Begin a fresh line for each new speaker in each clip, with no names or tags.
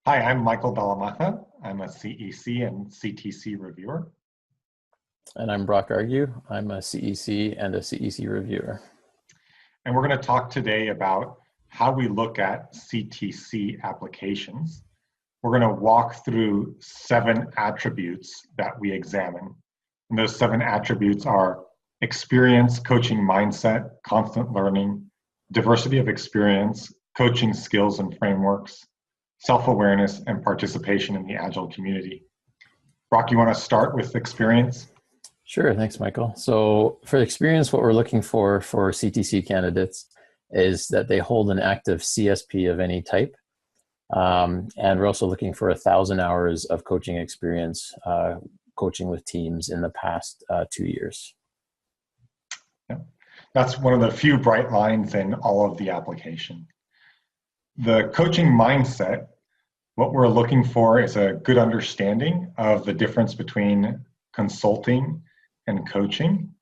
Hi, I'm Michael.delamaza. I'm a CEC and CTC reviewer.
And I'm Brock Argue. I'm a CEC and a CEC reviewer.
And we're going to talk today about how we look at CTC applications. We're going to walk through 7 attributes that we examine. And those 7 attributes are experience, coaching mindset, constant learning, diversity of experience, coaching skills and frameworks, self-awareness, and participation in the Agile community. Brock, you want to start with experience?
Sure, thanks, Michael. So for experience, what we're looking for CTC candidates is that they hold an active CSP of any type. And we're also looking for 1,000 hours of coaching experience, coaching with teams in the past 2 years.
Yeah. That's one of the few bright lines in all of the application. The coaching mindset, what we're looking for is a good understanding of the difference between consulting and coaching.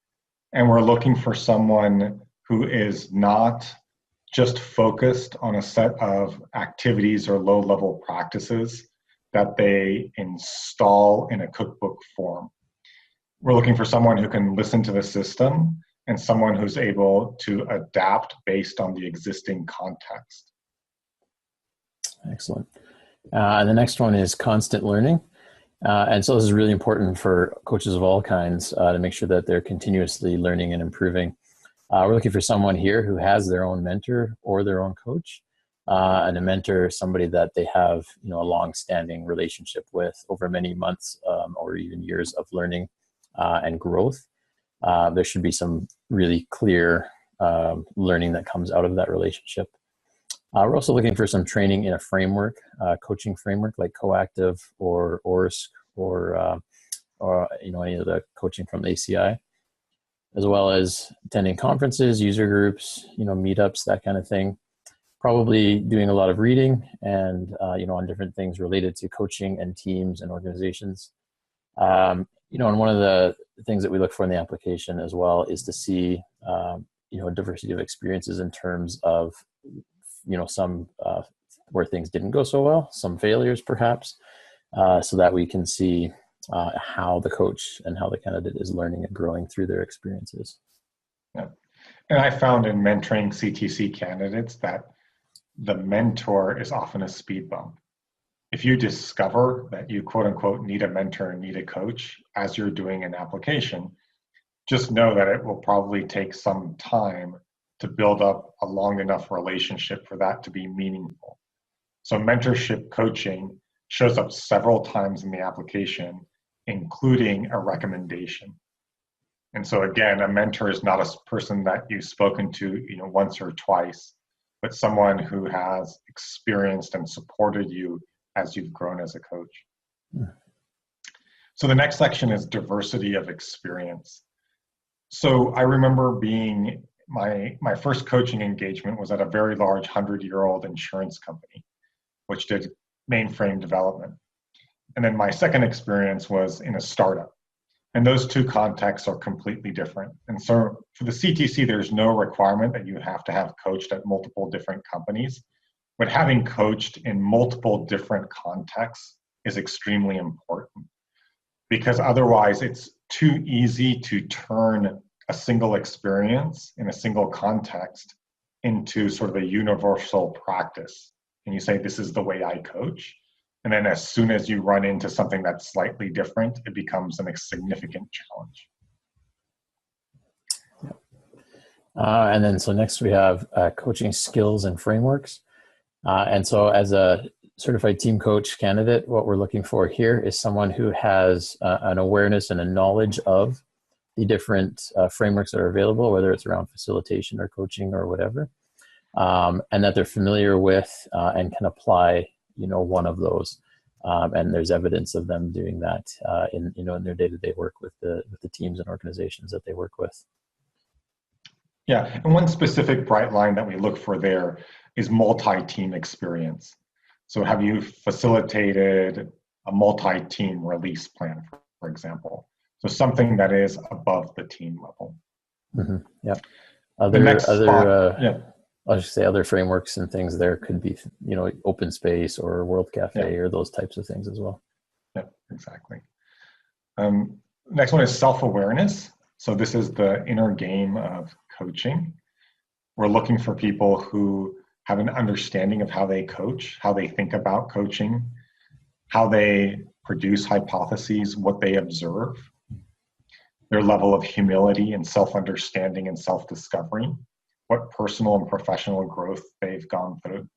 And we're looking for someone who is not just focused on a set of activities or low-level practices that they install in a cookbook form. We're looking for someone who can listen to the system and someone who's able to adapt based on the existing context.
Excellent. And the next one is constant learning. And so this is really important for coaches of all kinds to make sure that they're continuously learning and improving. We're looking for someone here who has their own mentor or their own coach. And a mentor is somebody that they have, a long-standing relationship with over many months or even years of learning and growth. There should be some really clear learning that comes out of that relationship. We're also looking for some training in a framework, coaching framework like Coactive or ORSC or any of the coaching from ACI, as well as attending conferences, user groups, meetups, that kind of thing. Probably doing a lot of reading and on different things related to coaching and teams and organizations. And one of the things that we look for in the application as well is to see a diversity of experiences in terms of some where things didn't go so well, some failures perhaps, so that we can see how the coach and how the candidate is learning and growing through their experiences.
Yeah. And I found in mentoring CTC candidates that the mentor is often a speed bump. If you discover that you quote unquote need a mentor, need a coach as you're doing an application, just know that it will probably take some time to build up a long enough relationship for that to be meaningful. So mentorship coaching shows up several times in the application, including a recommendation. And so again, a mentor is not a person that you've spoken to once or twice, but someone who has experienced and supported you as you've grown as a coach.
Yeah.
So the next section is diversity of experience. So I remember being my first coaching engagement was at a very large 100-year-old insurance company, which did mainframe development. And then my second experience was in a startup. And those two contexts are completely different. And so for the CTC, there's no requirement that you have to have coached at multiple different companies, but having coached in multiple different contexts is extremely important, because otherwise it's too easy to turn a single experience in a single context into sort of a universal practice. And you say, this is the way I coach. And then as soon as you run into something that's slightly different, it becomes a significant challenge.
And then so next we have coaching skills and frameworks. And so as a certified team coach candidate, what we're looking for here is someone who has an awareness and a knowledge of the different frameworks that are available, whether it's around facilitation or coaching or whatever, and that they're familiar with and can apply, one of those. And there's evidence of them doing that in their day-to-day work with the teams and organizations that they work with.
Yeah, and one specific bright line that we look for there is multi-team experience. So have you facilitated a multi-team release plan, for example? So something that is above the team level.
Mm-hmm. Yeah. I'll just say other frameworks and things there could be, Open Space or World Cafe or those types of things as well.
Yeah, exactly. Next one is self-awareness. So this is the inner game of coaching. We're looking for people who have an understanding of how they coach, how they think about coaching, how they produce hypotheses, what they observe, their level of humility and self-understanding and self-discovery, what personal and professional growth they've gone through.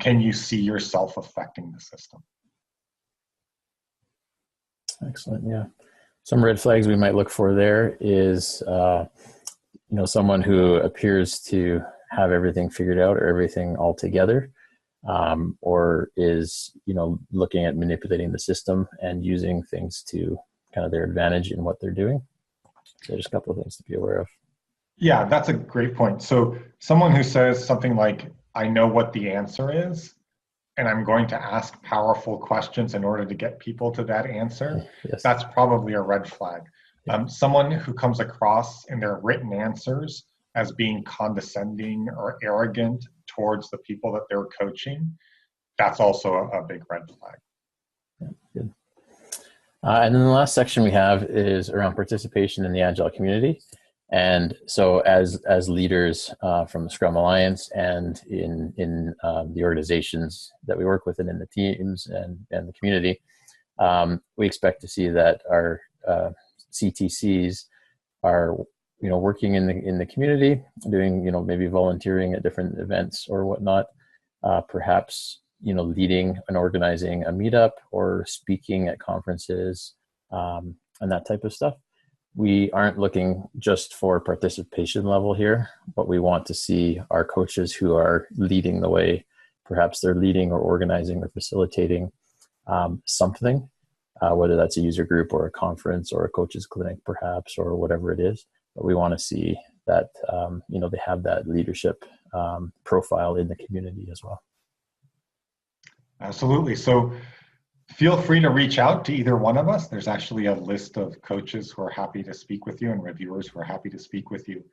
Can you see yourself affecting the system?
Excellent, yeah. Some red flags we might look for there is, someone who appears to have everything figured out or everything all together, or is, looking at manipulating the system and using things to kind of their advantage in what they're doing. So there's a couple of things to be aware of.
Yeah, that's a great point. So someone who says something like, I know what the answer is, and I'm going to ask powerful questions in order to get people to that answer,
Yes.
That's probably a red flag. Someone who comes across in their written answers as being condescending or arrogant towards the people that they're coaching, that's also a big red flag.
Yeah, good. And then the last section we have is around participation in the Agile community. And so as leaders from the Scrum Alliance and in the organizations that we work with and in the teams and the community, we expect to see that our CTCs are working in the community, doing maybe volunteering at different events or whatnot, perhaps leading and organizing a meetup or speaking at conferences, and that type of stuff. We aren't looking just for participation level here, but we want to see our coaches who are leading the way. Perhaps they're leading or organizing or facilitating something, whether that's a user group or a conference or a coaches clinic, perhaps, or whatever it is. But we want to see that they have that leadership profile in the community as well.
Absolutely. So feel free to reach out to either one of us. There's actually a list of coaches who are happy to speak with you and reviewers who are happy to speak with you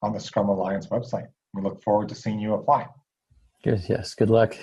on the Scrum Alliance website. We look forward to seeing you apply.
Good. Yes. Good luck.